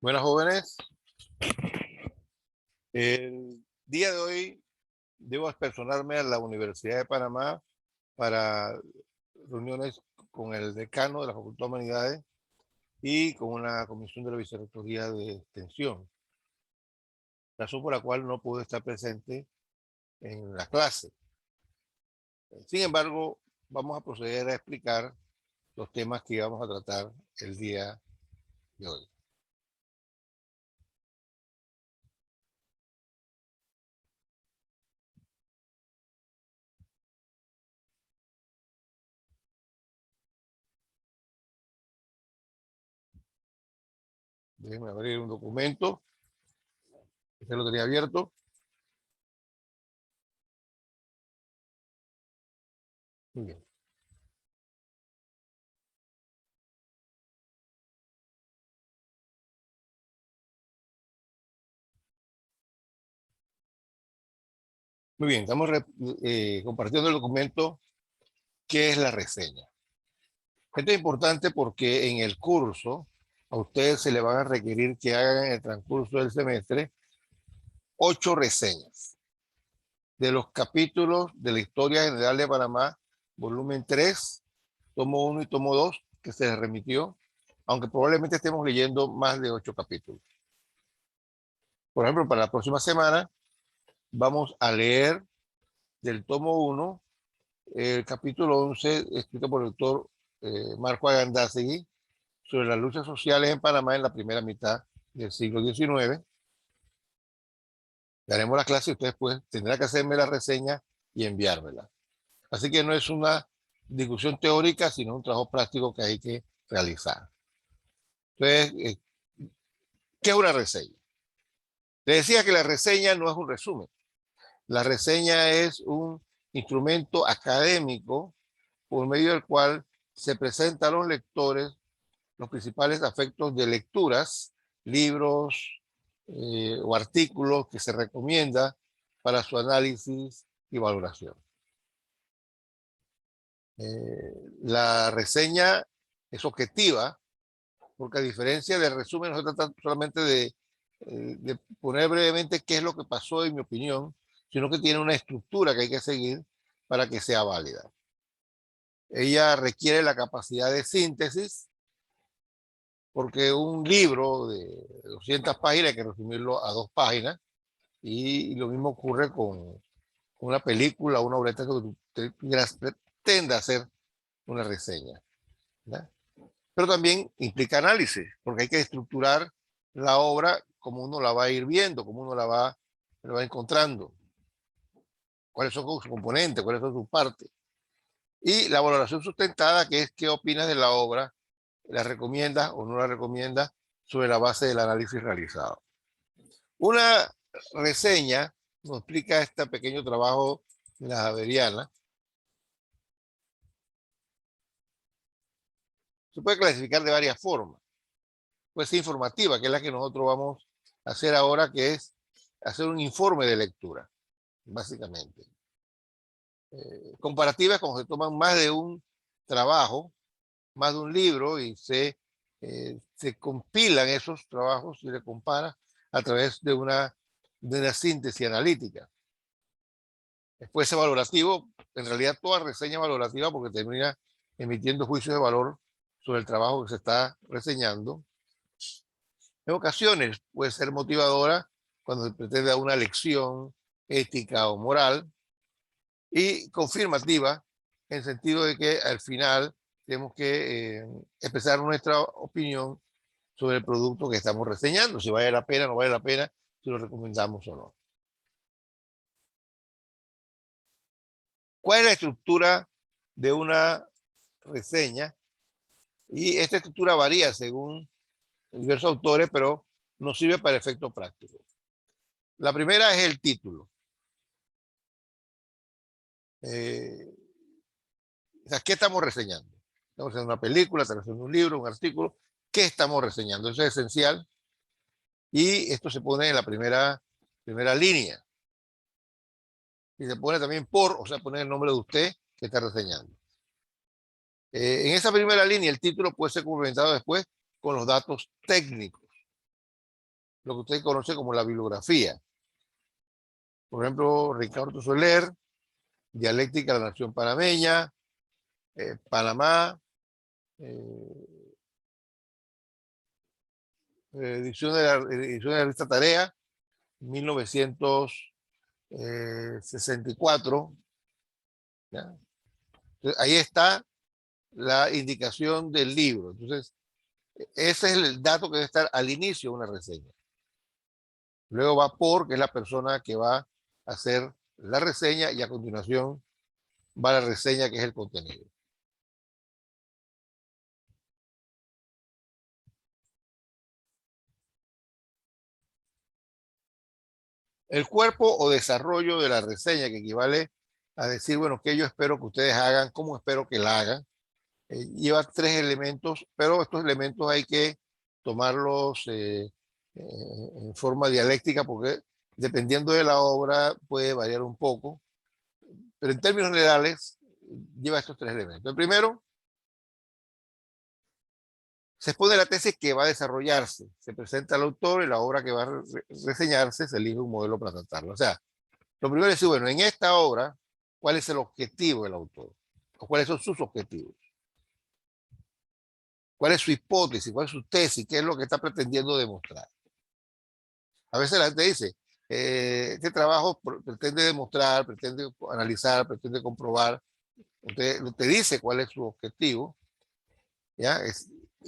Buenas jóvenes, el día de hoy debo personarme a la Universidad de Panamá para reuniones con el decano de la Facultad de Humanidades y con una comisión de la Vicerrectoría de Extensión, razón por la cual no pude estar presente en la clase. Sin embargo, vamos a proceder a explicar los temas que vamos a tratar el día de hoy. Déjenme abrir un documento. Este lo tenía abierto. Muy bien. Muy bien, estamos compartiendo el documento. ¿Qué es la reseña? Esto es importante porque en el curso a ustedes se le van a requerir que hagan en el transcurso del semestre 8 reseñas de los capítulos de la Historia General de Panamá, volumen 3, tomo 1 y tomo 2, que se les remitió, aunque probablemente estemos leyendo más de 8 capítulos. Por ejemplo, para la próxima semana vamos a leer del tomo 1 el capítulo 11, escrito por el doctor Marco Agandásegui, sobre las luchas sociales en Panamá en la primera mitad del siglo XIX. Daremos la clase y ustedes pues tendrán que hacerme la reseña y enviármela. Así que no es una discusión teórica, sino un trabajo práctico que hay que realizar. Entonces, ¿qué es una reseña? Les decía que la reseña no es un resumen. La reseña es un instrumento académico por medio del cual se presenta a los lectores los principales aspectos de lecturas, libros o artículos que se recomienda para su análisis y valoración. La reseña es objetiva porque a diferencia del resumen no se trata solamente de poner brevemente qué es lo que pasó en mi opinión, sino que tiene una estructura que hay que seguir para que sea válida. Ella requiere la capacidad de síntesis, porque un libro de 200 páginas hay que resumirlo a 2 páginas, y lo mismo ocurre con una película, una obra que usted pretenda hacer una reseña, ¿verdad? Pero también implica análisis, porque hay que estructurar la obra como uno la va a ir viendo, como uno la va encontrando, cuáles son sus componentes, cuáles son sus partes. Y la valoración sustentada, que es qué opinas de la obra, la recomiendas o no la recomiendas sobre la base del análisis realizado. Una reseña nos explica este pequeño trabajo de la Javeriana. Se puede clasificar de varias formas. Puede ser informativa, que es la que nosotros vamos a hacer ahora, que es hacer un informe de lectura, básicamente. Comparativa es cuando se toman más de un trabajo, más de un libro, y se compilan esos trabajos y se compara a través de una síntesis analítica. Después ese valorativo, en realidad toda reseña valorativa, porque termina emitiendo juicios de valor sobre el trabajo que se está reseñando. En ocasiones puede ser motivadora cuando se pretende dar una lección ética o moral, y confirmativa en el sentido de que al final tenemos que expresar nuestra opinión sobre el producto que estamos reseñando, si vale la pena, no vale la pena, si lo recomendamos o no. ¿Cuál es la estructura de una reseña? Y esta estructura varía según diversos autores, pero nos sirve para efectos prácticos. La primera es el título. O sea, ¿qué estamos reseñando? Estamos haciendo una película, estamos haciendo un libro, un artículo. ¿Qué estamos reseñando? Eso es esencial. Y esto se pone en la primera línea. Y se pone también por, o sea, pone el nombre de usted que está reseñando. En esa primera línea, el título puede ser complementado después con los datos técnicos. lo que usted conoce como la bibliografía. Por ejemplo, Ricardo Soler, Dialéctica de la Nación Panameña, Panamá, eh, edición de la revista Tarea, 1964. ¿Ya? Entonces, ahí está la indicación del libro. Entonces, ese es el dato que debe estar al inicio de una reseña. Luego va por, que es la persona que va a hacer la reseña, y a continuación va la reseña, que es el contenido. El cuerpo o desarrollo de la reseña, que equivale a decir, bueno, qué yo espero que ustedes hagan, cómo espero que la hagan, lleva tres elementos, pero estos elementos hay que tomarlos en forma dialéctica, porque dependiendo de la obra puede variar un poco, pero en términos generales lleva estos tres elementos. El primero, se expone la tesis que va a desarrollarse, se presenta al autor y la obra que va a reseñarse, se elige un modelo para tratarlo. O sea, lo primero es decir, bueno, en esta obra, ¿cuál es el objetivo del autor? ¿O cuáles son sus objetivos? ¿Cuál es su hipótesis? ¿Cuál es su tesis? ¿Qué es lo que está pretendiendo demostrar? A veces la gente dice, este trabajo pretende demostrar, pretende analizar, pretende comprobar. Usted te dice cuál es su objetivo, ¿ya?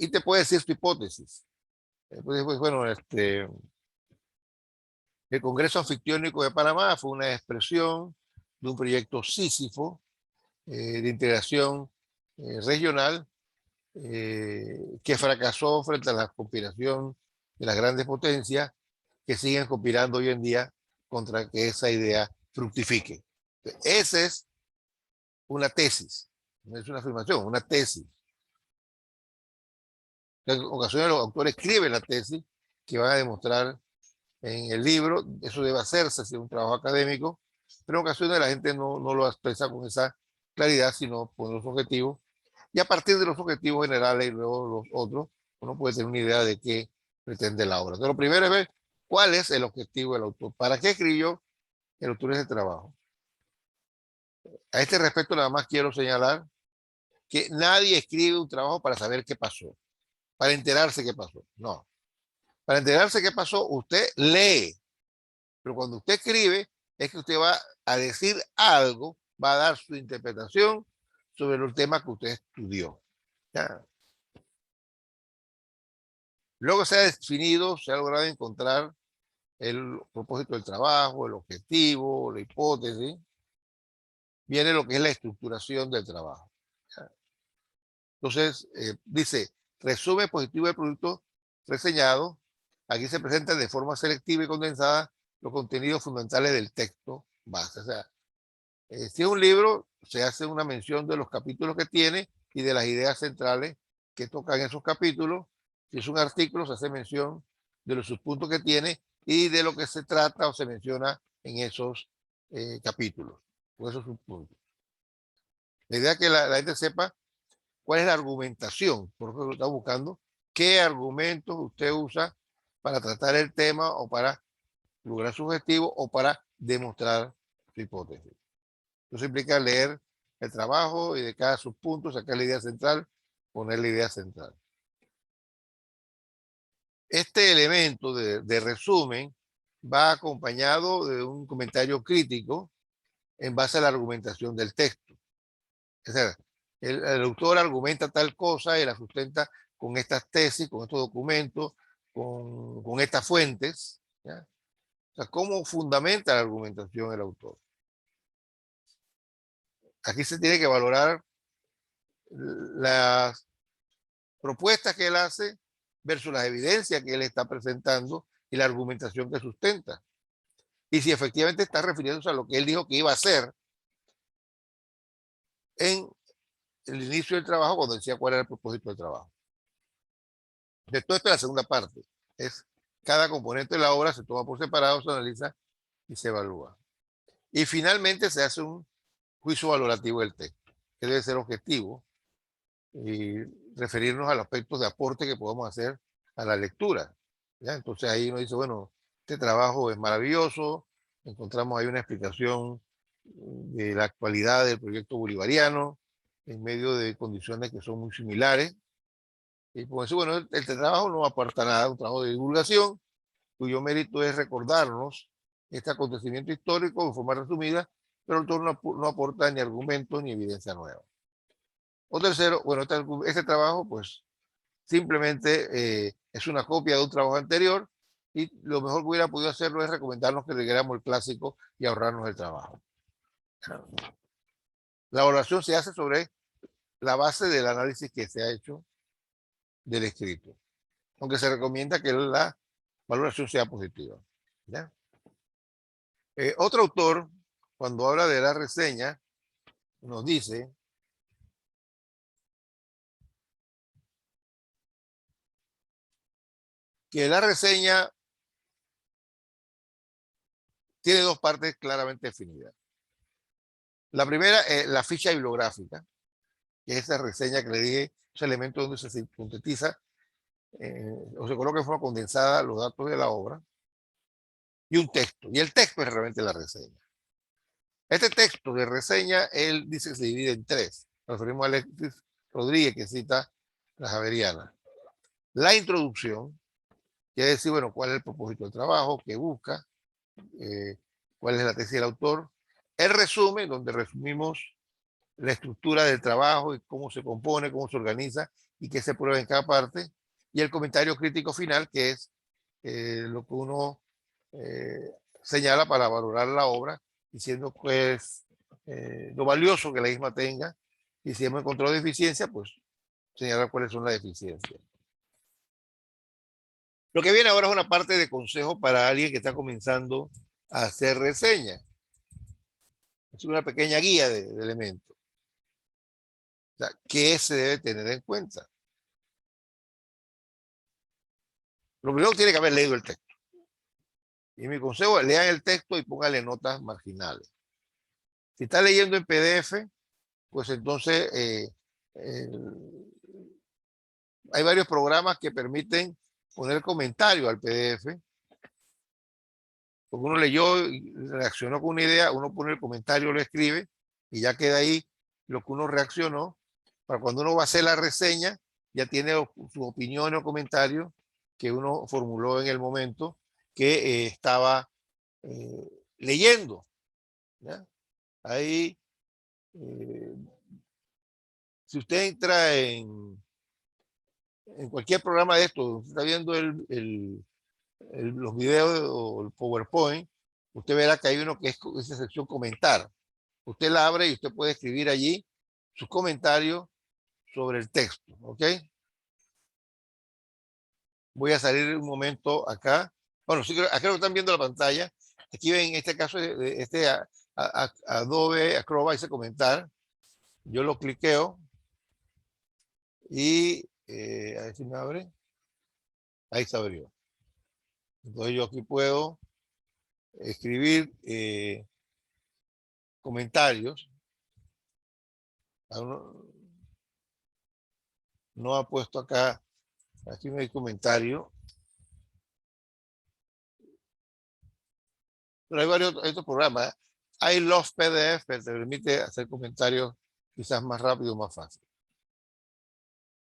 Y te puede decir su hipótesis. Entonces, pues, bueno, el Congreso Anfictiónico de Panamá fue una expresión de un proyecto sísifo de integración regional, que fracasó frente a la conspiración de las grandes potencias, que siguen conspirando hoy en día contra que esa idea fructifique. Esa es una tesis, no es una afirmación, una tesis. En ocasiones los autores escriben la tesis que van a demostrar en el libro. Eso debe hacerse, si es un trabajo académico, pero en ocasiones la gente no lo expresa con esa claridad, sino con los objetivos. Y a partir de los objetivos generales y luego los otros, uno puede tener una idea de qué pretende la obra. Entonces, lo primero es ver cuál es el objetivo del autor. ¿Para qué escribió el autor ese trabajo? A este respecto, nada más quiero señalar que nadie escribe un trabajo para saber qué pasó, para enterarse qué pasó. No. Para enterarse qué pasó, usted lee. Pero cuando usted escribe, es que usted va a decir algo, va a dar su interpretación sobre el tema que usted estudió. ¿Ya? Luego se ha definido, se ha logrado encontrar el propósito del trabajo, el objetivo, la hipótesis. Viene lo que es la estructuración del trabajo. ¿Ya? Entonces, dice, resumen positivo del producto reseñado. Aquí se presentan de forma selectiva y condensada los contenidos fundamentales del texto base. O sea, si es un libro, se hace una mención de los capítulos que tiene y de las ideas centrales que tocan esos capítulos. Si es un artículo, se hace mención de los subpuntos que tiene y de lo que se trata o se menciona en esos capítulos o esos subpuntos. La idea es que la gente sepa cuál es la argumentación, por eso lo está buscando, qué argumentos usted usa para tratar el tema o para lograr su objetivo o para demostrar su hipótesis. Eso implica leer el trabajo y de cada subpunto sacar la idea central, poner la idea central. Este elemento de resumen va acompañado de un comentario crítico en base a la argumentación del texto. Es decir, el autor argumenta tal cosa y la sustenta con estas tesis, con estos documentos, con estas fuentes. ¿Ya? O sea, ¿cómo fundamenta la argumentación el autor? Aquí se tiene que valorar las propuestas que él hace versus las evidencias que él está presentando y la argumentación que sustenta. Y si efectivamente está refiriéndose a lo que él dijo que iba a hacer en el inicio del trabajo, cuando decía cuál era el propósito del trabajo. De todo esto es la segunda parte. Es cada componente de la obra se toma por separado, se analiza y se evalúa. Y finalmente se hace un juicio valorativo del texto, que debe ser objetivo y referirnos a los aspectos de aporte que podamos hacer a la lectura. ¿ya? Entonces ahí uno dice, bueno, este trabajo es maravilloso, encontramos ahí una explicación de la actualidad del proyecto bolivariano en medio de condiciones que son muy similares. Y por eso, bueno, este trabajo no aporta nada, un trabajo de divulgación, cuyo mérito es recordarnos este acontecimiento histórico de forma resumida, pero el autor no aporta ni argumentos ni evidencia nueva. O tercero, bueno, este trabajo, pues, simplemente es una copia de un trabajo anterior y lo mejor que hubiera podido hacerlo es recomendarnos que leyéramos el clásico y ahorrarnos el trabajo. La valoración se hace sobre la base del análisis que se ha hecho del escrito, aunque se recomienda que la valoración sea positiva. ¿Ya? Otro autor, cuando habla de la reseña, nos dice que la reseña tiene dos partes claramente definidas. La primera es la ficha bibliográfica, que es esa reseña que le dije, ese elemento donde se sintetiza o se coloca en forma condensada los datos de la obra, y un texto. Y el texto es realmente la reseña. Este texto de reseña, él dice que se divide en tres. Nos referimos a Alexis Rodríguez, que cita la Javeriana. La introducción, quiere decir, bueno, cuál es el propósito del trabajo, qué busca, cuál es la tesis del autor. El resumen, donde resumimos la estructura del trabajo y cómo se compone, cómo se organiza y qué se prueba en cada parte. Y el comentario crítico final, que es lo que uno eh, señala para valorar la obra, diciendo pues lo valioso que la misma tenga, y si hemos encontrado deficiencia, pues señalar cuáles son las deficiencias. Lo que viene ahora es una parte de consejo para alguien que está comenzando a hacer reseña. Es una pequeña guía de elementos. O sea, ¿qué se debe tener en cuenta? Lo primero tiene que haber leído el texto. Y mi consejo es lean el texto y póngale notas marginales. Si está leyendo en PDF, pues entonces hay varios programas que permiten poner comentario al PDF. Porque uno leyó y reaccionó con una idea, uno pone el comentario, lo escribe y ya queda ahí lo que uno reaccionó. Para cuando uno va a hacer la reseña, ya tiene su opinión o comentario que uno formuló en el momento que estaba leyendo. ¿Ya? Ahí, si usted entra en cualquier programa de esto, está viendo los videos o el PowerPoint, usted verá que hay uno que es esa sección comentar. Usted la abre y usted puede escribir allí sus comentarios sobre el texto. ¿Ok? Voy a salir un momento acá. Bueno, sí, acá lo están viendo la pantalla. Aquí ven, en este caso, Adobe Acrobat dice comentar. Yo lo cliqueo y a ver si me abre. Ahí se abrió. Entonces yo aquí puedo escribir comentarios. No ha puesto acá, aquí no hay comentario. Pero hay varios estos programas. I Love PDF, que te permite hacer comentarios quizás más rápido, más fácil.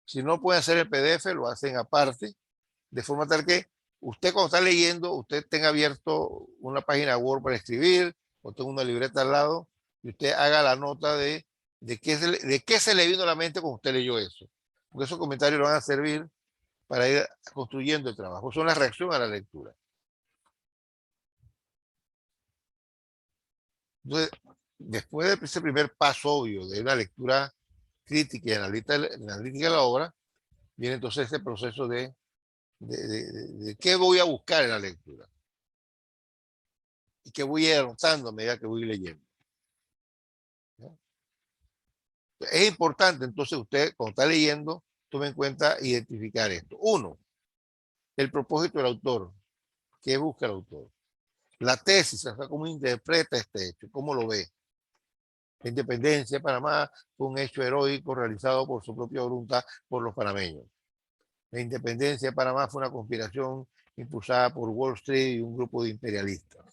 Si no puede hacer el PDF, lo hacen aparte, de forma tal que usted cuando está leyendo, usted tenga abierto una página Word para escribir, o tenga una libreta al lado, y usted haga la nota de qué se le vino a la mente cuando usted leyó eso. Porque esos comentarios le van a servir para ir construyendo el trabajo. Son la reacción a la lectura. Entonces, después de ese primer paso obvio de una lectura crítica y analítica de la obra, viene entonces este proceso de qué voy a buscar en la lectura y qué voy a ir anotando a medida que voy leyendo. ¿No? Es importante entonces usted, cuando está leyendo, tome en cuenta identificar esto. Uno, el propósito del autor. ¿Qué busca el autor? La tesis, o sea, cómo interpreta este hecho, cómo lo ve. La independencia de Panamá fue un hecho heroico realizado por su propia voluntad por los panameños. La independencia de Panamá fue una conspiración impulsada por Wall Street y un grupo de imperialistas.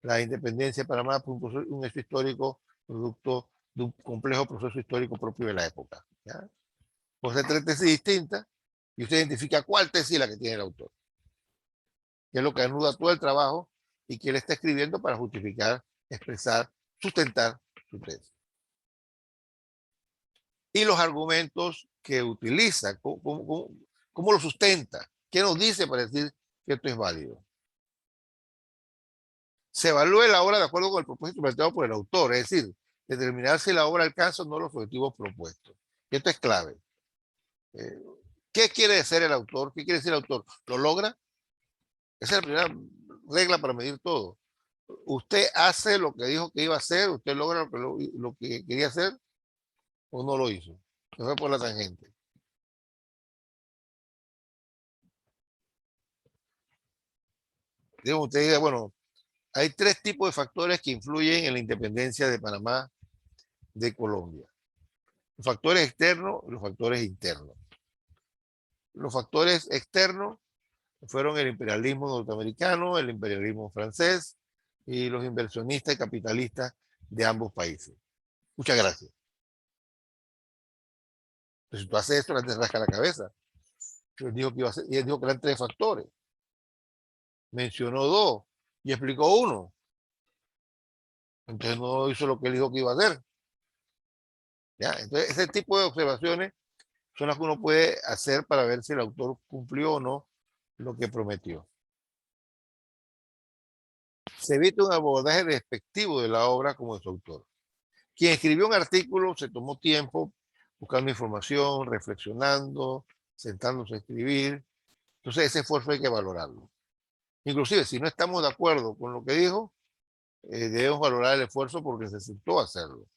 La independencia de Panamá fue un hecho histórico producto de un complejo proceso histórico propio de la época. ¿Ya? Pues hay tres tesis distintas y usted identifica cuál tesis es la que tiene el autor, que es lo que anuda todo el trabajo y que él está escribiendo para justificar, expresar, sustentar su tesis. Y los argumentos que utiliza, cómo lo sustenta, qué nos dice para decir que esto es válido. Se evalúa la obra de acuerdo con el propósito planteado por el autor, es decir, determinar si la obra alcanza o no los objetivos propuestos. Y esto es clave. ¿Qué quiere decir el autor? ¿Qué quiere decir el autor? ¿Lo logra? Esa es la primera regla para medir todo. ¿Usted hace lo que dijo que iba a hacer? ¿Usted logra lo que quería hacer? ¿O no lo hizo? Se fue por la tangente. Digo, usted diga, bueno, hay tres tipos de factores que influyen en la independencia de Panamá de Colombia. Los factores externos y los factores internos. Los factores externos fueron el imperialismo norteamericano, el imperialismo francés y los inversionistas y capitalistas de ambos países. Muchas gracias. Pero si tú haces esto, te rasca la cabeza. Él dijo que y él dijo que eran tres factores. Mencionó dos y explicó uno. Entonces no hizo lo que él dijo que iba a hacer. ¿Ya? Entonces, ese tipo de observaciones son las que uno puede hacer para ver si el autor cumplió o no lo que prometió. Se evita un abordaje despectivo de la obra como de su autor. Quien escribió un artículo se tomó tiempo buscando información, reflexionando, sentándose a escribir. Entonces ese esfuerzo hay que valorarlo. Inclusive si no estamos de acuerdo con lo que dijo, debemos valorar el esfuerzo porque se sentó a hacerlo.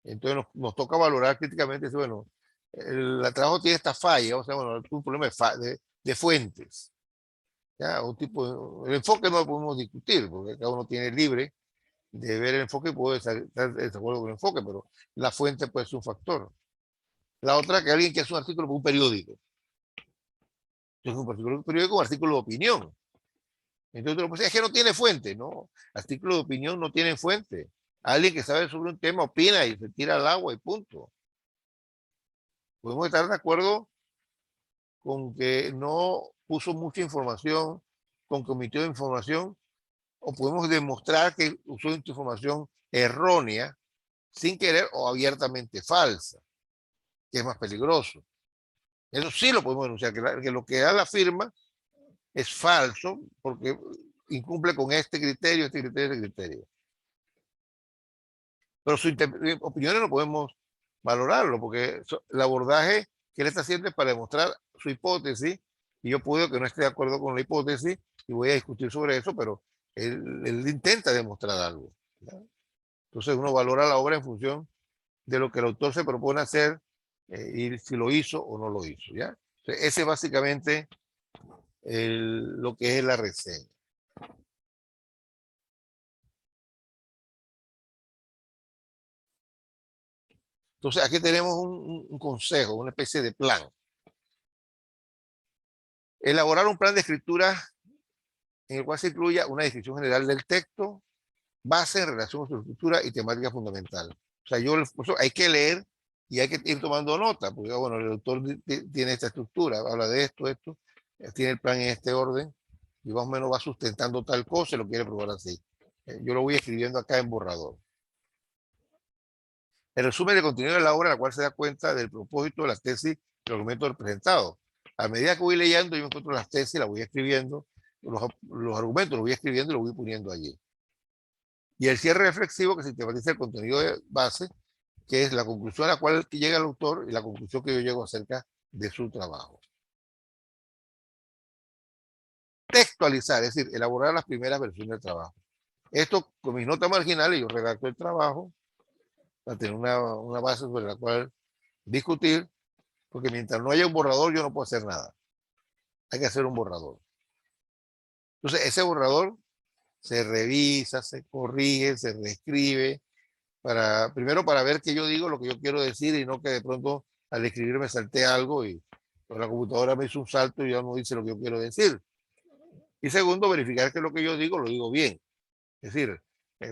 Entonces nos toca valorar críticamente, bueno, el trabajo tiene esta falla, o sea, bueno, es un problema de fuentes. ¿Ya? Un tipo el enfoque no lo podemos discutir, porque cada uno tiene libre de ver el enfoque y puede estar de acuerdo con el enfoque, pero la fuente puede ser un factor. La otra, que alguien que hace un artículo para un periódico. Entonces, un periódico es un artículo de opinión. Entonces, pues, es que no tiene fuente, ¿no? Artículos de opinión no tienen fuente. Alguien que sabe sobre un tema opina y se tira al agua y punto. Podemos estar de acuerdo con que no puso mucha información, con que omitió información, o podemos demostrar que usó información errónea, sin querer o abiertamente falsa, que es más peligroso. Eso sí lo podemos denunciar, que lo que da la firma es falso porque incumple con este criterio, este criterio, este criterio. Pero sus opiniones no podemos valorarlo porque el abordaje que él está haciendo es para demostrar su hipótesis y yo puedo que no esté de acuerdo con la hipótesis y voy a discutir sobre eso, pero él intenta demostrar algo. ¿Ya? Entonces uno valora la obra en función de lo que el autor se propone hacer y si lo hizo o no lo hizo. ¿Ya? Entonces, ese es básicamente lo que es la reseña. Entonces, aquí tenemos un consejo, una especie de plan. Elaborar un plan de escritura en el cual se incluya una descripción general del texto, base en relación con su estructura y temática fundamental. O sea, hay que leer y hay que ir tomando nota, porque bueno, el autor tiene esta estructura, habla de esto, tiene el plan en este orden y más o menos va sustentando tal cosa y lo quiere probar así. Yo lo voy escribiendo acá en borrador. El resumen del contenido de la obra, en la cual se da cuenta del propósito de la tesis y los argumentos presentados. A medida que voy leyendo, yo encuentro las tesis, las voy escribiendo, los argumentos los voy escribiendo y los voy poniendo allí. Y el cierre reflexivo que sistematiza el contenido de base, que es la conclusión a la cual llega el autor y la conclusión que yo llego acerca de su trabajo. Textualizar, es decir, elaborar las primeras versiones del trabajo. Esto con mis notas marginales, yo redacto el trabajo para tener una base sobre la cual discutir, porque mientras no haya un borrador yo no puedo hacer nada. Hay que hacer un borrador. Entonces ese borrador se revisa, se corrige, se reescribe, primero para ver que yo digo lo que yo quiero decir y no que de pronto al escribir me salté algo y la computadora me hizo un salto y ya no dice lo que yo quiero decir. Y segundo, verificar que lo que yo digo lo digo bien. Es decir,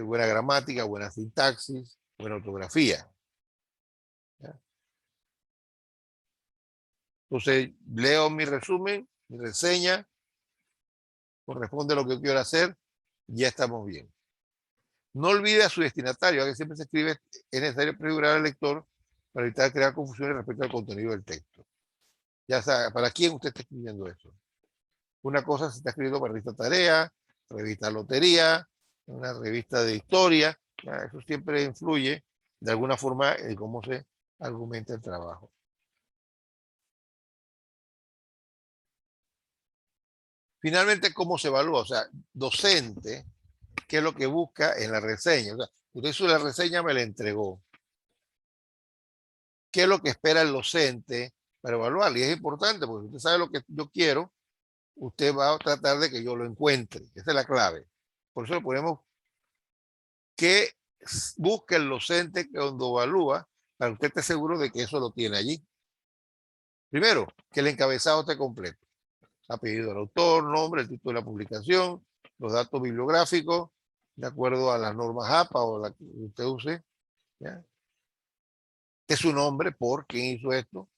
buena gramática, buena sintaxis, buena ortografía. ¿Ya? Entonces, leo mi resumen, mi reseña, corresponde a lo que quiero hacer, ya estamos bien. No olvide a su destinatario, que siempre se escribe, es necesario prefigurar al lector para evitar crear confusiones respecto al contenido del texto. Ya sabe, ¿para quién usted está escribiendo eso? Una cosa se está escribiendo para revista Tarea, revista Lotería, una revista de historia, ya, eso siempre influye de alguna forma en cómo se argumenta el trabajo. Finalmente, ¿cómo se evalúa? O sea, docente, ¿qué es lo que busca en la reseña? O sea, usted hizo la reseña, me la entregó. ¿Qué es lo que espera el docente para evaluar? Y es importante, porque usted sabe lo que yo quiero, usted va a tratar de que yo lo encuentre. Esa es la clave. Por eso le ponemos que busque el docente que cuando evalúa, para que usted esté seguro de que eso lo tiene allí. Primero, que el encabezado esté completo. Apellido del autor, nombre, el título de la publicación, los datos bibliográficos, de acuerdo a las normas APA o la que usted use. ¿Ya? Es su nombre, por quién hizo esto.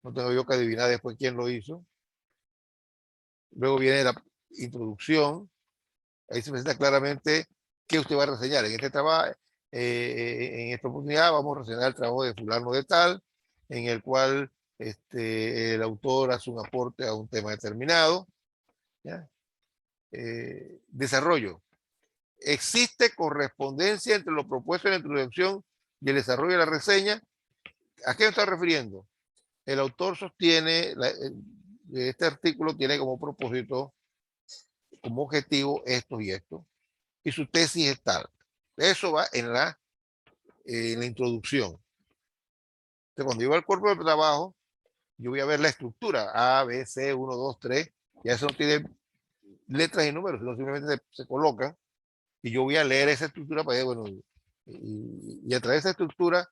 No tengo yo que adivinar después quién lo hizo. Luego viene la introducción. Ahí se presenta claramente qué usted va a reseñar. En este trabajo, en esta oportunidad vamos a reseñar el trabajo de fulano de tal, en el cual el autor hace un aporte a un tema determinado. ¿Ya? Desarrollo. ¿Existe correspondencia entre lo propuesto en la introducción y el desarrollo de la reseña? ¿A qué me estoy refiriendo? El autor sostiene, este artículo tiene como propósito, como objetivo esto y esto, y su tesis es tal. Eso va en la introducción. Entonces, cuando yo voy al cuerpo de trabajo, yo voy a ver la estructura A, B, C, 1, 2, 3, y eso no tiene letras y números, sino simplemente se colocan, y yo voy a leer esa estructura para bueno, y a través de esa estructura,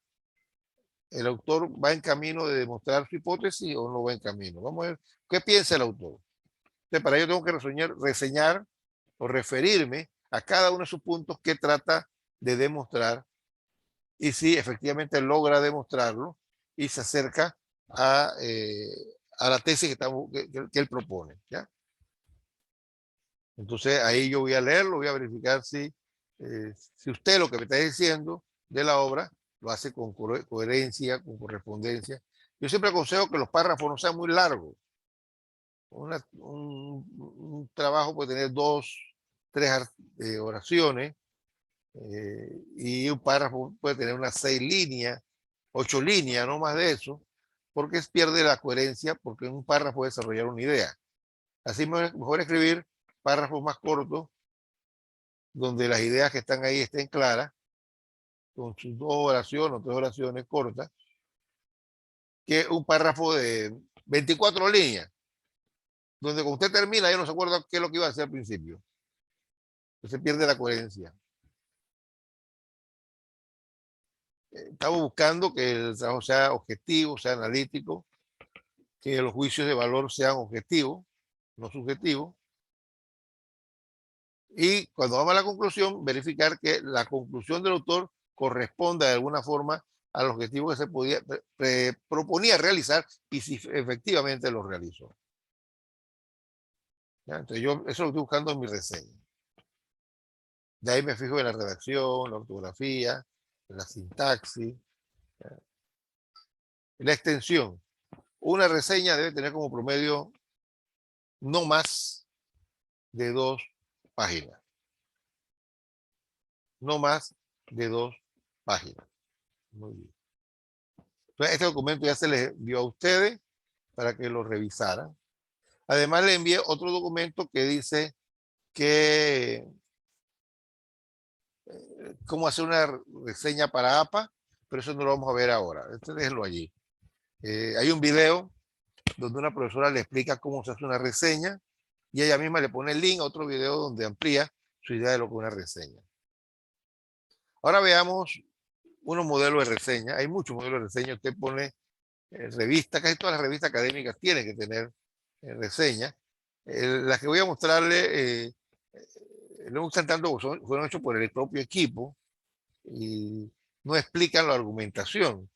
el autor va en camino de demostrar su hipótesis o no va en camino. Vamos a ver qué piensa el autor. Entonces, para ello tengo que reseñar o referirme a cada uno de sus puntos que trata de demostrar y si efectivamente logra demostrarlo y se acerca a la tesis que él propone. ¿Ya? Entonces ahí yo voy a leerlo, voy a verificar si usted lo que me está diciendo de la obra lo hace con coherencia, con correspondencia. Yo siempre aconsejo que los párrafos no sean muy largos. Un trabajo puede tener 2, 3 oraciones y un párrafo puede tener unas 6 líneas, 8 líneas, no más de eso, porque pierde la coherencia, porque en un párrafo puede desarrollar una idea. Así mejor escribir párrafos más cortos, donde las ideas que están ahí estén claras, con sus 2 oraciones o 3 oraciones cortas, que un párrafo de 24 líneas, donde cuando usted termina ya no se acuerda qué es lo que iba a hacer al principio. Entonces pierde la coherencia. Estamos buscando que el trabajo sea objetivo, sea analítico, que los juicios de valor sean objetivos, no subjetivos. Y cuando vamos a la conclusión, verificar que la conclusión del autor corresponda de alguna forma al objetivo que se proponía realizar y si efectivamente lo realizó. ¿Ya? Entonces yo eso lo estoy buscando en mi reseña. De ahí me fijo en la redacción, la ortografía, en la sintaxis, ¿ya? La extensión. Una reseña debe tener como promedio no más de 2 páginas. No más de 2 páginas. Muy bien. Entonces, este documento ya se les envió a ustedes para que lo revisaran. Además, le envié otro documento que dice que cómo hacer una reseña para APA, pero eso no lo vamos a ver ahora. Déjenlo allí. Hay un video donde una profesora le explica cómo se hace una reseña y ella misma le pone el link a otro video donde amplía su idea de lo que es una reseña. Ahora veamos unos modelos de reseña. Hay muchos modelos de reseña. Usted pone revistas, casi todas las revistas académicas tienen que tener reseña. Las que voy a mostrarle no gustan tanto porque fueron hechos por el propio equipo y no explican la argumentación,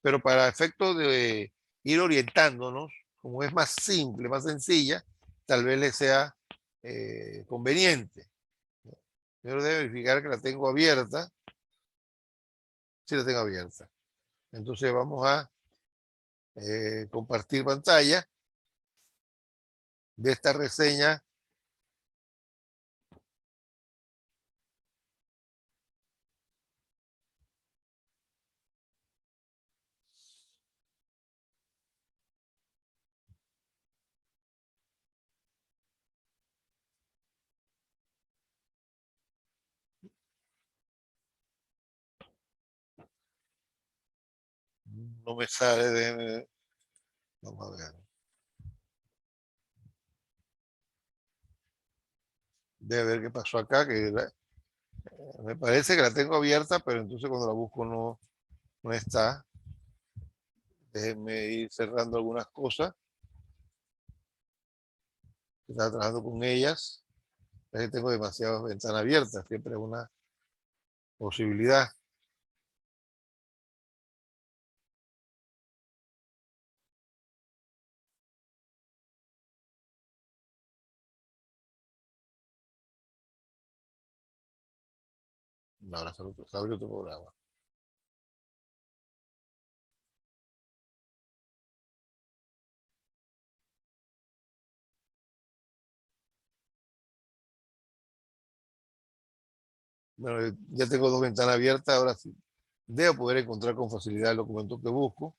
pero para efectos de ir orientándonos, como es más simple, más sencilla, tal vez le sea conveniente. Yo debo verificar que la tengo abierta. Sí, la tengo abierta. Entonces vamos a compartir pantalla de esta reseña. No me sale de... Vamos a ver. Debe ver qué pasó acá, me parece que la tengo abierta, pero entonces cuando la busco no está. Déjenme ir cerrando algunas cosas. Estaba trabajando con ellas. Es que tengo demasiadas ventanas abiertas, siempre es una posibilidad. No, ahora se abre otro programa. Bueno, ya tengo dos ventanas abiertas, ahora sí. Debo poder encontrar con facilidad el documento que busco.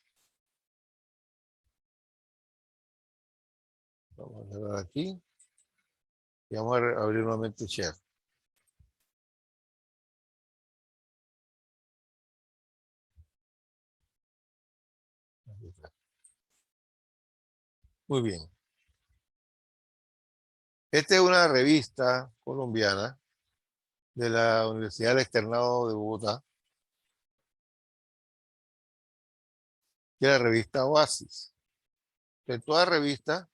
Vamos a cerrar aquí y vamos a abrir nuevamente Share. Muy bien. Esta es una revista colombiana de la Universidad del Externado de Bogotá, que es la revista Oasis. En toda revista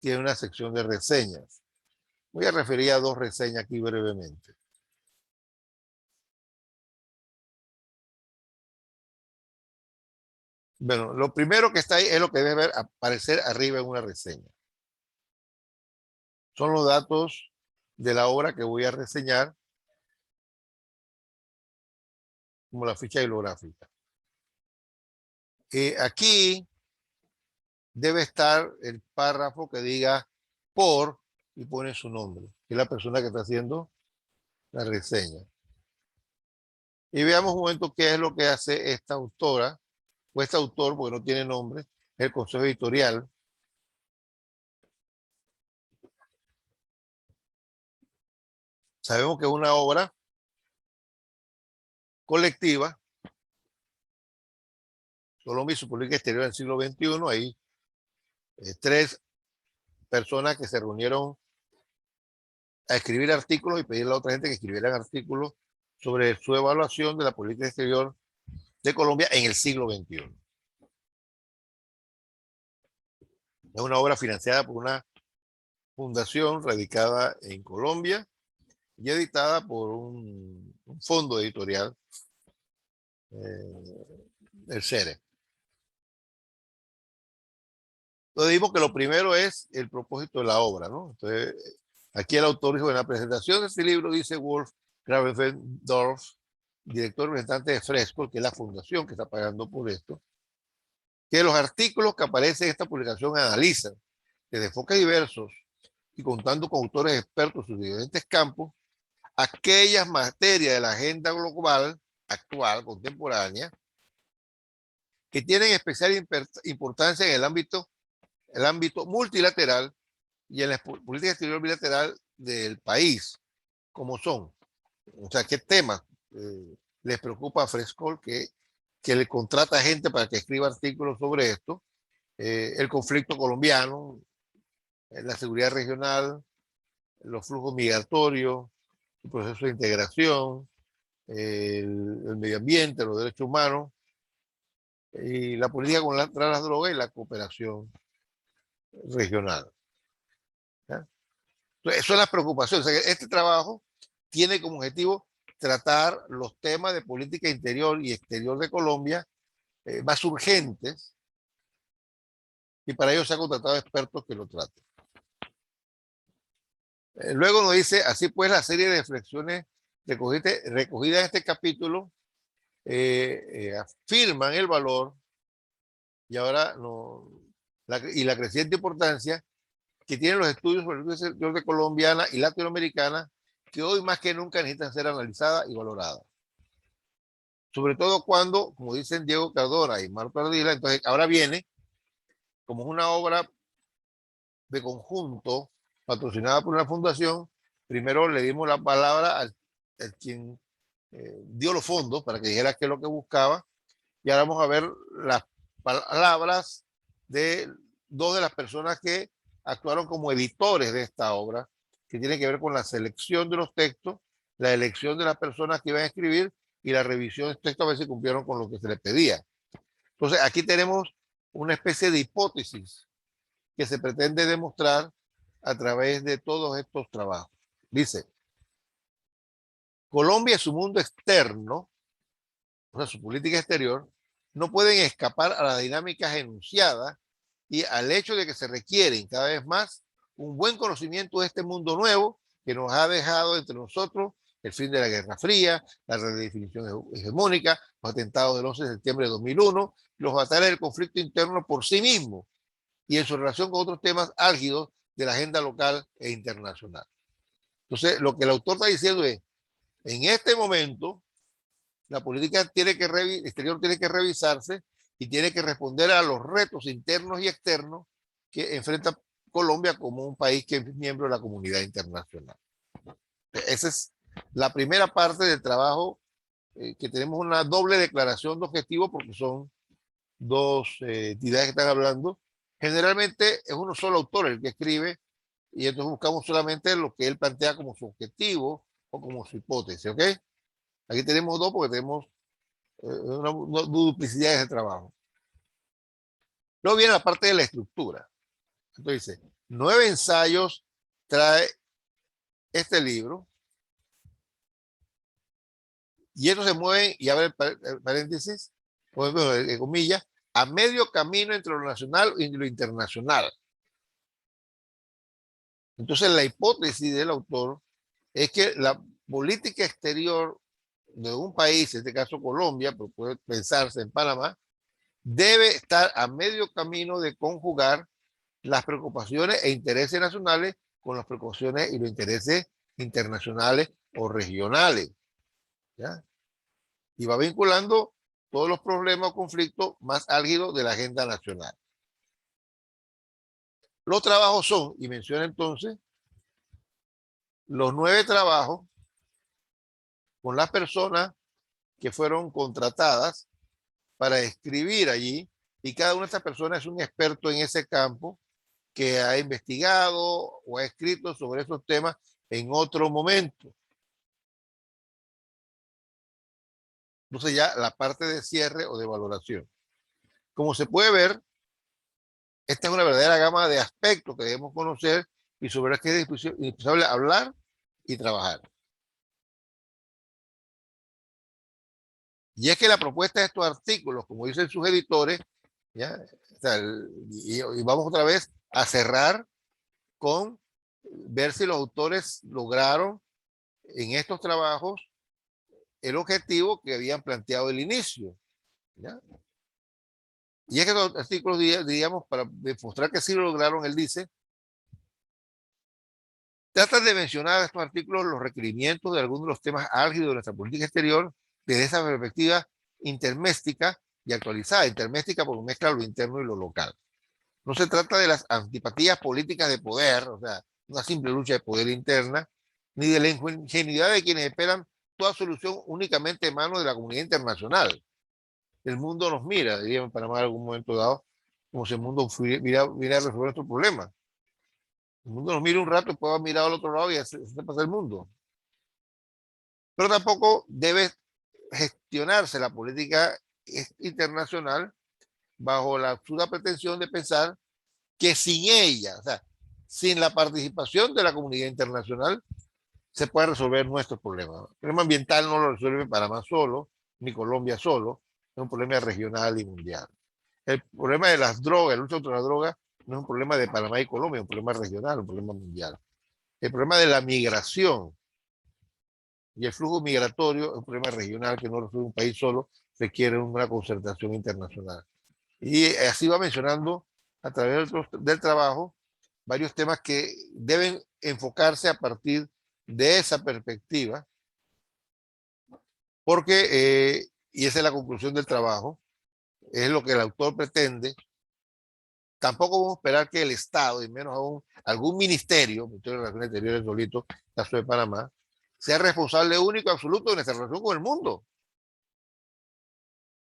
tiene una sección de reseñas. Voy a referir a dos reseñas aquí brevemente. Bueno, lo primero que está ahí es lo que debe aparecer arriba en una reseña. Son los datos de la obra que voy a reseñar, como la ficha bibliográfica. Aquí debe estar el párrafo que diga por y pone su nombre, que es la persona que está haciendo la reseña. Y veamos un momento qué es lo que hace esta autora, o este autor, porque no tiene nombre, el consejo editorial. Sabemos que es una obra colectiva, Colombia y su política exterior en el siglo XXI. Hay tres personas que se reunieron a escribir artículos y pedirle a otra gente que escribieran artículos sobre su evaluación de la política exterior de Colombia en el siglo XXI. Es una obra financiada por una fundación radicada en Colombia y editada por un fondo editorial, el CERE. Entonces digo que lo primero es el propósito de la obra, ¿no? Entonces, aquí el autor dijo, en la presentación de este libro, dice Wolf Gravenfeld-Dorf, director representante de Fresco, que es la fundación que está pagando por esto, que los artículos que aparecen en esta publicación analizan desde enfoques diversos y contando con autores expertos en sus diferentes campos, aquellas materias de la agenda global actual, contemporánea, que tienen especial importancia en el ámbito multilateral y en la política exterior bilateral del país, como son. O sea, ¿qué temas les preocupa a Frescol que le contrata gente para que escriba artículos sobre esto? El conflicto colombiano, la seguridad regional, los flujos migratorios, el proceso de integración, el medio ambiente, los derechos humanos y la política contra las drogas y la cooperación regional. ¿ya? Entonces, eso es la preocupación. O sea, que este trabajo tiene como objetivo tratar los temas de política interior y exterior de Colombia más urgentes, y para ello se ha contratado expertos que lo traten. Luego nos dice, así pues, la serie de reflexiones recogidas en este capítulo afirman el valor y ahora no, y la creciente importancia que tienen los estudios sobre el sector de colombiana y latinoamericana, que hoy más que nunca necesitan ser analizadas y valoradas. Sobre todo cuando, como dicen Diego Cardona y Marco Ardila, entonces ahora viene, como es una obra de conjunto patrocinada por una fundación, primero le dimos la palabra al quien dio los fondos para que dijera qué es lo que buscaba, y ahora vamos a ver las palabras de dos de las personas que actuaron como editores de esta obra, que tiene que ver con la selección de los textos, la elección de las personas que iban a escribir y la revisión de textos a ver si cumplieron con lo que se les pedía. Entonces, aquí tenemos una especie de hipótesis que se pretende demostrar a través de todos estos trabajos. Dice, Colombia y su mundo externo, o sea, su política exterior, no pueden escapar a las dinámicas enunciadas y al hecho de que se requieren cada vez más un buen conocimiento de este mundo nuevo que nos ha dejado entre nosotros el fin de la Guerra Fría, la redefinición hegemónica, los atentados del 11 de septiembre de 2001, los batallas del conflicto interno por sí mismo y en su relación con otros temas álgidos de la agenda local e internacional. Entonces, lo que el autor está diciendo es, en este momento, la política exterior tiene que revisarse y tiene que responder a los retos internos y externos que enfrenta Colombia como un país que es miembro de la comunidad internacional. Esa es la primera parte del trabajo, que tenemos una doble declaración de objetivos porque son dos entidades que están hablando. Generalmente es uno solo autor el que escribe y entonces buscamos solamente lo que él plantea como su objetivo o como su hipótesis, ¿ok? Aquí tenemos dos porque tenemos una duplicidad de trabajo. Luego viene la parte de la estructura. Entonces dice, 9 ensayos trae este libro y estos se mueven, y abre el paréntesis, comillas, a medio camino entre lo nacional y lo internacional. Entonces la hipótesis del autor es que la política exterior de un país, en este caso Colombia, pero puede pensarse en Panamá, debe estar a medio camino de conjugar las preocupaciones e intereses nacionales con las preocupaciones y los intereses internacionales o regionales, ¿ya? Y va vinculando todos los problemas o conflictos más álgidos de la agenda nacional. Los trabajos son, y menciona entonces, los 9 trabajos con las personas que fueron contratadas para escribir allí, y cada una de estas personas es un experto en ese campo que ha investigado o ha escrito sobre esos temas en otro momento. Entonces ya la parte de cierre o de valoración. Como se puede ver, esta es una verdadera gama de aspectos que debemos conocer y sobre los que es indispensable hablar y trabajar. Y es que la propuesta de estos artículos, como dicen sus editores, ¿ya? O sea, y vamos otra vez a cerrar con ver si los autores lograron en estos trabajos el objetivo que habían planteado al inicio, ¿ya? Y es que los artículos, diríamos, para demostrar que sí lo lograron, él dice, tratan de mencionar estos artículos los requerimientos de algunos de los temas álgidos de nuestra política exterior desde esa perspectiva interméstica y actualizada. Interméstica porque mezcla lo interno y lo local. No se trata de las antipatías políticas de poder, o sea, una simple lucha de poder interna, ni de la ingenuidad de quienes esperan toda solución únicamente en manos de la comunidad internacional. El mundo nos mira, diríamos en Panamá en algún momento dado, como si el mundo mira a resolver nuestro problema. El mundo nos mira un rato y puede mirar al otro lado y se pasa el mundo. Pero tampoco debe gestionarse la política internacional bajo la absurda pretensión de pensar que sin ella, o sea, sin la participación de la comunidad internacional se puede resolver nuestros problemas. El problema ambiental no lo resuelve Panamá solo, ni Colombia solo, es un problema regional y mundial. El problema de las drogas, el lucha contra la droga, no es un problema de Panamá y Colombia, es un problema regional, un problema mundial. El problema de la migración y el flujo migratorio es un problema regional que no resuelve un país solo, requiere una concertación internacional. Y así va mencionando a través del trabajo varios temas que deben enfocarse a partir de esa perspectiva, porque, y esa es la conclusión del trabajo, es lo que el autor pretende. Tampoco vamos a esperar que el Estado, y menos aún algún ministerio, Ministerio de Relaciones Exteriores solito, caso de Panamá, sea responsable único y absoluto de nuestra relación con el mundo.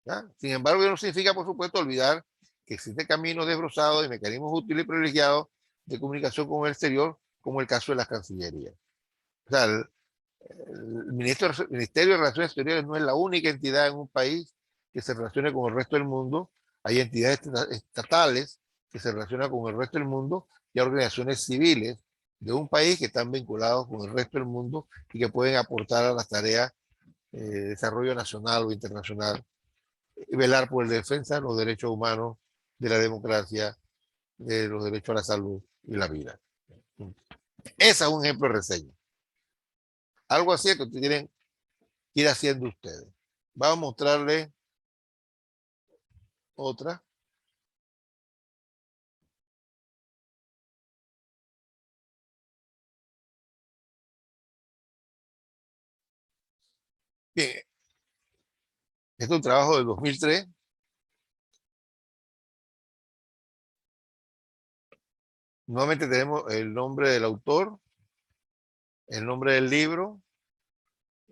¿Ya? Sin embargo, eso no significa, por supuesto, olvidar que existen caminos desbrozados y mecanismos útiles y privilegiados de comunicación con el exterior, como el caso de las cancillerías. O sea, el Ministerio de Relaciones Exteriores no es la única entidad en un país que se relacione con el resto del mundo. Hay entidades estatales que se relacionan con el resto del mundo y hay organizaciones civiles de un país que están vinculados con el resto del mundo y que pueden aportar a las tareas de desarrollo nacional o internacional y velar por la defensa de los derechos humanos, de la democracia, de los derechos a la salud y la vida. Ese es un ejemplo de reseña. Algo así que tienen que ir haciendo ustedes. Vamos a mostrarles otra. Bien, este es un trabajo del 2003. Nuevamente tenemos el nombre del autor, el nombre del libro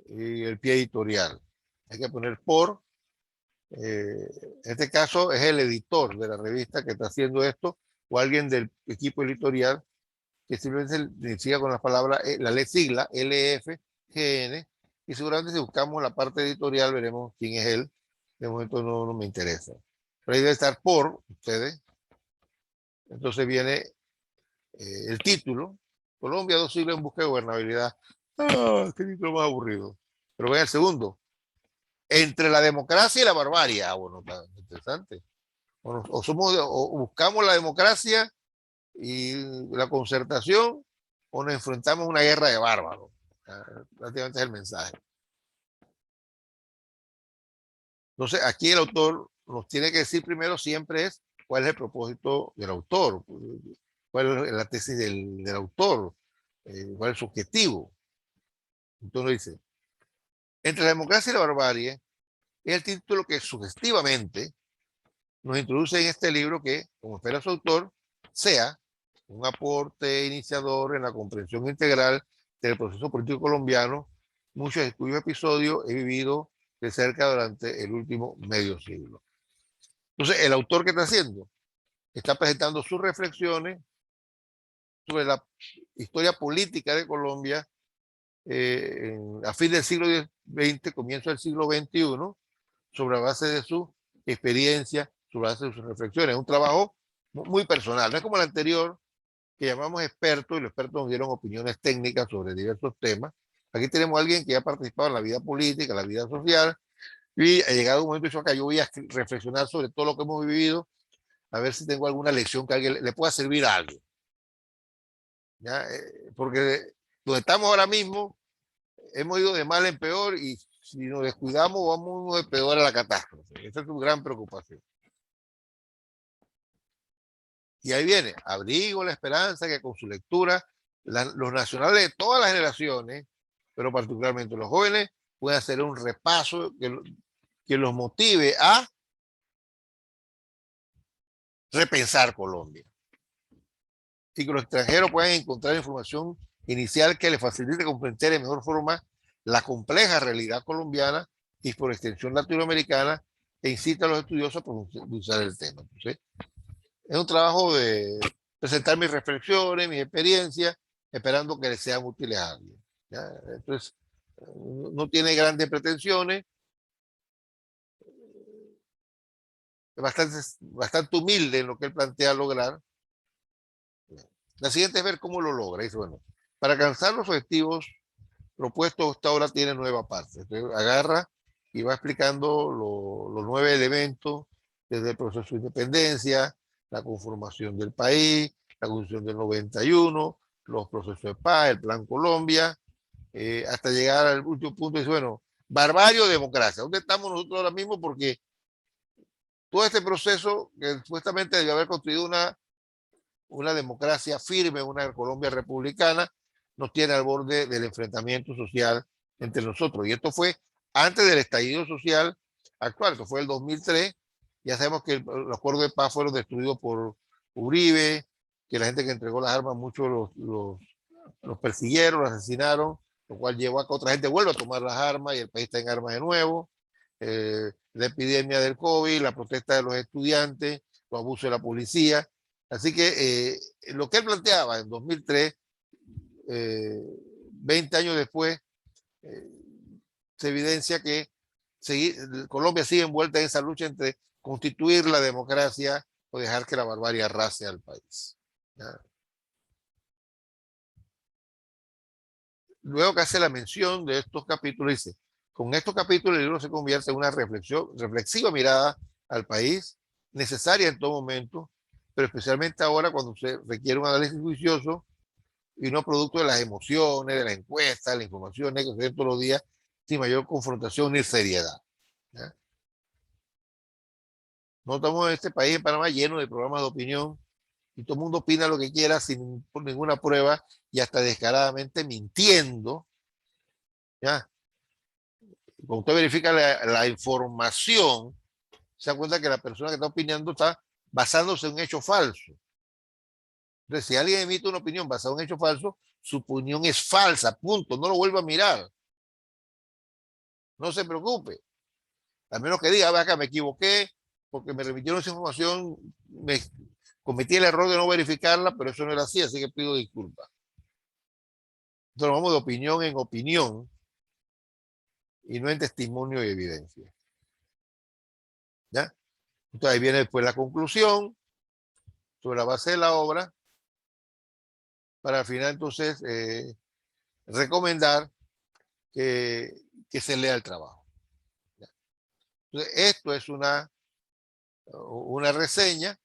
y el pie editorial. Hay que poner por. En este caso es el editor de la revista que está haciendo esto o alguien del equipo editorial que simplemente se inicia con las palabras, la sigla LFGN, y seguramente si buscamos la parte editorial veremos quién es él. De momento no me interesa. Pero ahí debe estar por ustedes. Entonces viene el título, Colombia, 2 siglos en busca de gobernabilidad. Ah, qué título más aburrido. Pero ven el segundo, entre la democracia y la barbarie. Ah, bueno, está interesante. O buscamos la democracia y la concertación, o nos enfrentamos a una guerra de bárbaros. Prácticamente es el mensaje. Entonces, aquí el autor nos tiene que decir primero siempre es cuál es el propósito del autor, cuál es la tesis del autor, cuál es su objetivo. Entonces dice, entre la democracia y la barbarie es el título que sugestivamente nos introduce en este libro que, como espera su autor, sea un aporte iniciador en la comprensión integral del proceso político colombiano, muchos de cuyos episodios he vivido de cerca durante el último medio siglo. Entonces, el autor que está haciendo está presentando sus reflexiones sobre la historia política de Colombia a fin del siglo XX, comienzo del siglo XXI, sobre la base de su experiencia, sobre la base de sus reflexiones. Es un trabajo muy personal, no es como el anterior, que llamamos expertos y los expertos nos dieron opiniones técnicas sobre diversos temas. Aquí tenemos a alguien que ha participado en la vida política, en la vida social, y ha llegado un momento que yo voy a reflexionar sobre todo lo que hemos vivido, a ver si tengo alguna lección que a alguien le pueda servir a alguien. ¿Ya? Porque donde estamos ahora mismo, hemos ido de mal en peor y si nos descuidamos vamos de peor a la catástrofe. Esa es su gran preocupación. Y ahí viene, abrigo la esperanza que con su lectura los nacionales de todas las generaciones, pero particularmente los jóvenes, puedan hacer un repaso que los motive a repensar Colombia. Y que los extranjeros puedan encontrar información inicial que les facilite comprender de mejor forma la compleja realidad colombiana y por extensión latinoamericana e incita a los estudiosos a profundizar el tema. Entonces, es un trabajo de presentar mis reflexiones, mis experiencias, esperando que les sean útiles a alguien. ¿Ya? Entonces, no tiene grandes pretensiones, es bastante humilde en lo que él plantea lograr. La siguiente es ver cómo lo logra. Dice, bueno, para alcanzar los objetivos propuestos, esta obra tiene 9 partes. Entonces, agarra y va explicando los 9 elementos, desde el proceso de independencia, la conformación del país, la Constitución del 91, los procesos de paz, el Plan Colombia, hasta llegar al último punto. Dice, bueno, barbarie o democracia. ¿Dónde estamos nosotros ahora mismo? Porque todo este proceso que supuestamente debió haber construido una democracia firme, una Colombia republicana, nos tiene al borde del enfrentamiento social entre nosotros. Y esto fue antes del estallido social actual, que fue el 2003. Ya sabemos que los acuerdos de paz fueron destruidos por Uribe, que la gente que entregó las armas, muchos los persiguieron, los asesinaron, lo cual llevó a que otra gente vuelva a tomar las armas y el país está en armas de nuevo. La epidemia del COVID, la protesta de los estudiantes, los abusos de la policía. Así que lo que él planteaba en 2003, 20 años después, eh, se evidencia que Colombia sigue envuelta en esa lucha entre constituir la democracia o dejar que la barbarie arrase al país. ¿Ya? Luego que hace la mención de estos capítulos, dice, con estos capítulos el libro se convierte en una reflexiva mirada al país, necesaria en todo momento, pero especialmente ahora cuando se requiere un análisis juicioso y no producto de las emociones, de las encuestas, de las informaciones que se ven todos los días, sin mayor confrontación ni seriedad. ¿Ya? No estamos en este país, en Panamá, lleno de programas de opinión y todo el mundo opina lo que quiera sin ninguna prueba y hasta descaradamente mintiendo. ¿Ya? Cuando usted verifica la información, se da cuenta que la persona que está opinando está basándose en un hecho falso. Entonces, si alguien emite una opinión basada en un hecho falso, su opinión es falsa, punto. No lo vuelva a mirar. No se preocupe. A menos que diga, acá me equivoqué, porque me remitieron esa información, me cometí el error de no verificarla, pero eso no era así, así que pido disculpas. Entonces, vamos de opinión en opinión y no en testimonio y evidencia. ¿Ya? Entonces, ahí viene después la conclusión sobre la base de la obra, para al final entonces recomendar que, que se lea el trabajo. ¿Ya? Entonces, esto es una reseña.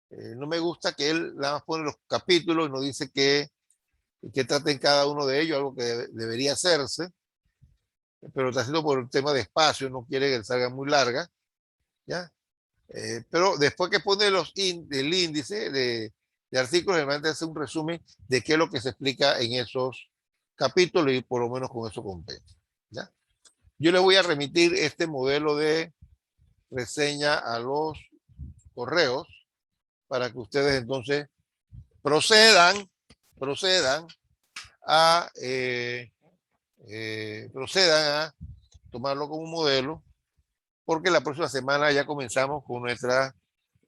No me gusta que él nada más pone los capítulos y no dice que traten cada uno de ellos, algo que debería hacerse, pero está haciendo por el tema de espacio, no quiere que salga muy larga, ¿ya? Pero después que pone el índice de artículos, realmente hace un resumen de qué es lo que se explica en esos capítulos y por lo menos con eso compensa, ¿ya? Yo le voy a remitir este modelo de reseña a los correos para que ustedes entonces procedan, procedan procedan a tomarlo como un modelo, porque la próxima semana ya comenzamos con nuestra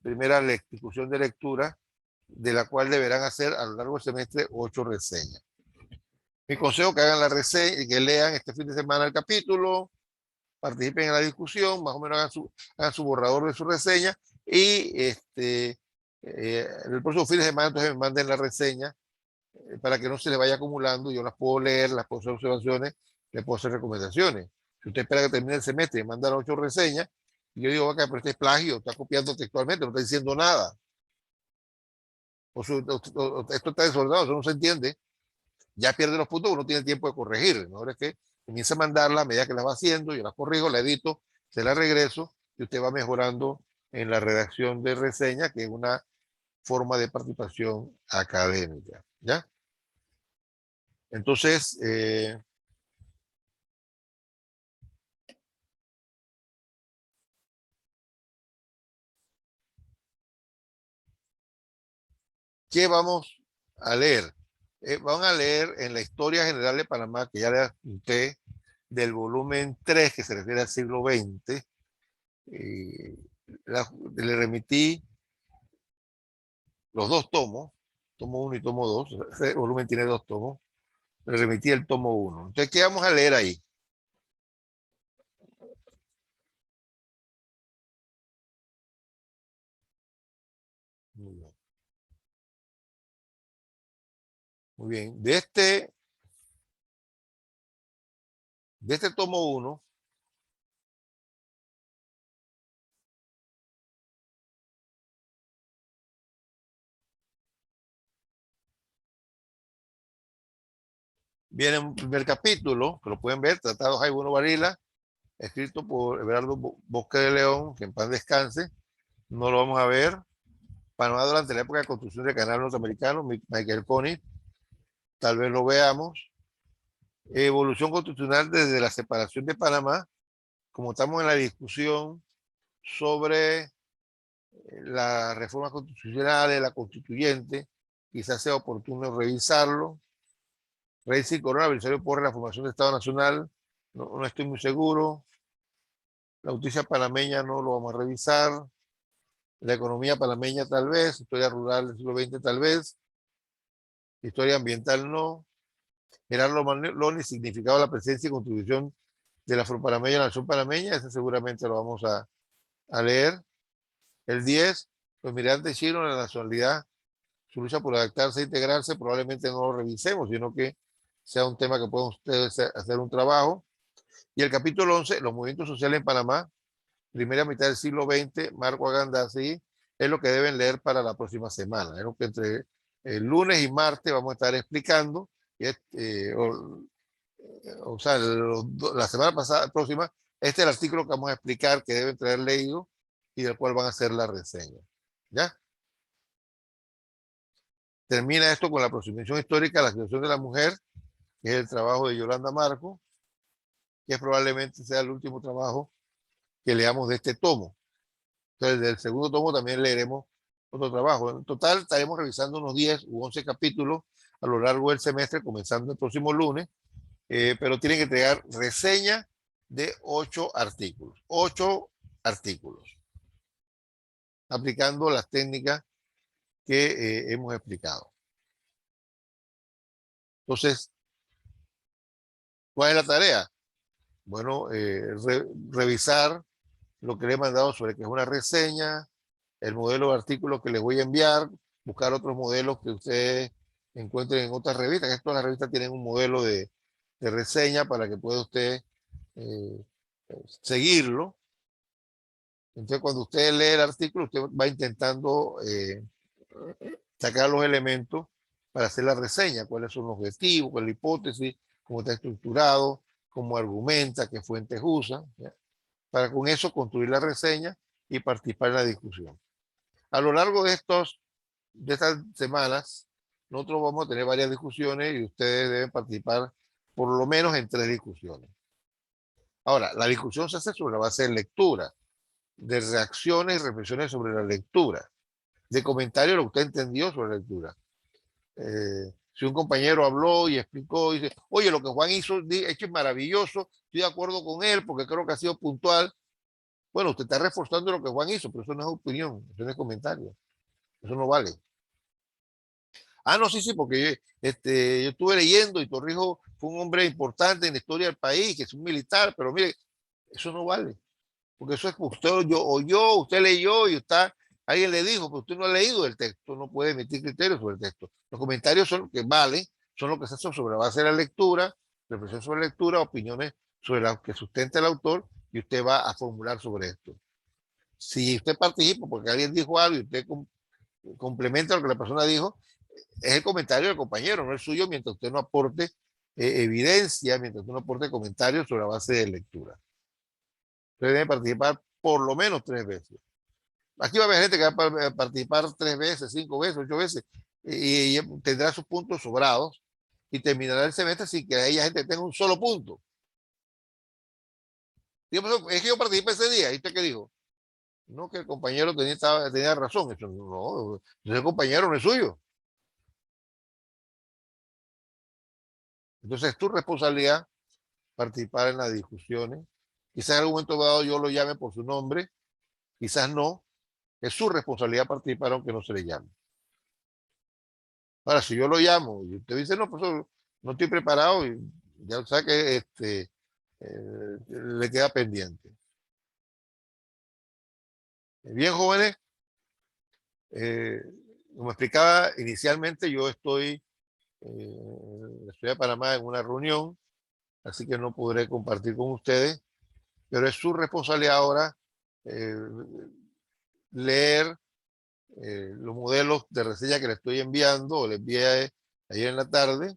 primera discusión de lectura, de la cual deberán hacer a lo largo del semestre 8 reseñas. Mi consejo es que hagan la reseña, que lean este fin de semana el capítulo, participen en la discusión, más o menos hagan su borrador de su reseña y el próximo fin de semana entonces me manden la reseña para que no se le vaya acumulando. Yo las puedo leer, las puedo hacer observaciones, le puedo hacer recomendaciones. Si usted espera que termine el semestre y manda 8 reseñas, y yo digo, acá, pero este es plagio, está copiando textualmente, no está diciendo nada. Esto está desordenado, eso no se entiende. Ya pierde los puntos, uno tiene tiempo de corregir. Ahora es que comienza a mandarla a medida que la va haciendo, yo la corrijo, la edito, se la regreso y usted va mejorando en la redacción de reseña, que es una forma de participación académica. ¿Ya? Entonces, ¿qué vamos a leer? Van a leer en la Historia General de Panamá, que ya le apunté, del volumen 3, que se refiere al siglo XX. eh, le remití los 2 tomos, tomo 1 y tomo 2. Ese volumen tiene 2 tomos. Le remití el tomo 1. Entonces, ¿qué vamos a leer ahí? Muy bien. De este tomo 1, viene un primer capítulo, que lo pueden ver, Tratado Jaibuno Varila, escrito por Everardo Bosque de León, que en paz descanse. No lo vamos a ver. Panamá durante la época de construcción del canal norteamericano, Michael Conniff, tal vez lo veamos. Evolución constitucional desde la separación de Panamá, como estamos en la discusión sobre la reforma constitucional, la constituyente, quizás sea oportuno revisarlo. Rey Corona, Belisario Porras, la formación de Estado Nacional, no estoy muy seguro. La justicia panameña no lo vamos a revisar. La economía panameña tal vez, historia rural del siglo XX tal vez, historia ambiental no. Gerardo Loni, significado de la presencia y contribución de la afropanameña a la nación panameña, ese seguramente lo vamos a leer. El 10, los migrantes chinos en la nacionalidad, su lucha por adaptarse e integrarse, probablemente no lo revisemos, sino que sea un tema que puedan ustedes hacer un trabajo. Y el capítulo 11, los movimientos sociales en Panamá, primera mitad del siglo XX, Marco Agandassi, es lo que deben leer para la próxima semana. Es lo que entre el lunes y martes vamos a estar explicando. O sea, la semana pasada, próxima, este es el artículo que vamos a explicar que deben traer leído y del cual van a hacer la reseña. ¿Ya? Termina esto con la aproximación histórica a la situación de la mujer, que es el trabajo de Yolanda Marco, que probablemente sea el último trabajo que leamos de este tomo. Entonces, del segundo tomo también leeremos otro trabajo. En total, estaremos revisando unos 10 u 11 capítulos a lo largo del semestre, comenzando el próximo lunes, pero tienen que entregar reseña de 8 artículos. 8 artículos, aplicando las técnicas que hemos explicado. Entonces, ¿cuál es la tarea? Bueno, revisar lo que le he mandado sobre que es una reseña, el modelo de artículo que les voy a enviar, buscar otros modelos que ustedes encuentren en otras revistas, que todas las revistas tienen un modelo de reseña para que pueda usted eh, seguirlo. Entonces, cuando usted lee el artículo, usted va intentando sacar los elementos para hacer la reseña, cuáles son los objetivos, cuál es la hipótesis, cómo está estructurado, cómo argumenta, qué fuentes usa, ¿ya? Para con eso construir la reseña y participar en la discusión. A lo largo de estas semanas, nosotros vamos a tener varias discusiones y ustedes deben participar por lo menos en 3 discusiones. Ahora, la discusión se hace sobre la base de lectura, de reacciones y reflexiones sobre la lectura, de comentarios de lo que usted entendió sobre la lectura. Si un compañero habló y explicó, y dice, oye, lo que Juan hizo es maravilloso, estoy de acuerdo con él porque creo que ha sido puntual. Bueno, usted está reforzando lo que Juan hizo, pero eso no es opinión, eso no es comentario, eso no vale. Ah, no, sí, sí, porque yo estuve leyendo y Torrijos fue un hombre importante en la historia del país, que es un militar, pero mire, eso no vale, porque eso es que usted oyó, usted leyó y alguien le dijo, pero usted no ha leído el texto, no puede emitir criterios sobre el texto. Los comentarios son lo que valen, son lo que se hacen sobre la base de la lectura, reflexión sobre la lectura, opiniones sobre las que sustenta el autor y usted va a formular sobre esto. Si usted participa porque alguien dijo algo y usted complementa lo que la persona dijo, es el comentario del compañero, no el suyo, mientras usted no aporte evidencia, mientras usted no aporte comentarios sobre la base de lectura. Usted debe participar por lo menos 3 veces. Aquí va a haber gente que va a participar 3 veces, 5 veces, 8 veces, y tendrá sus puntos sobrados y terminará el semestre sin que haya gente que tenga un solo punto. Es que yo participé ese día, ¿y usted qué dijo? No, que el compañero tenía razón. Eso no, ese compañero no es suyo. Entonces es tu responsabilidad participar en las discusiones. Quizás en algún momento dado yo lo llame por su nombre, quizás no. Es su responsabilidad participar aunque no se le llame. Ahora, si yo lo llamo y usted dice, no, pues no estoy preparado, y ya sabe que le queda pendiente. Bien, jóvenes, como explicaba inicialmente, yo estoy en la ciudad de Panamá en una reunión, así que no podré compartir con ustedes, pero es su responsabilidad ahora eh, leer los modelos de reseña que le estoy enviando, o le envié ayer en la tarde,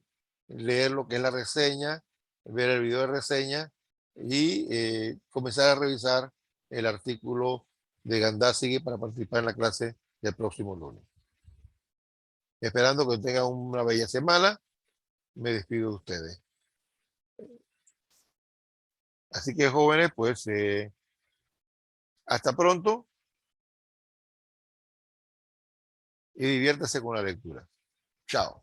leer lo que es la reseña, ver el video de reseña y comenzar a revisar el artículo de Gandásegui para participar en la clase del próximo lunes. Esperando que tengan una bella semana, me despido de ustedes. Así que jóvenes, pues hasta pronto y diviértase con la lectura. Chao.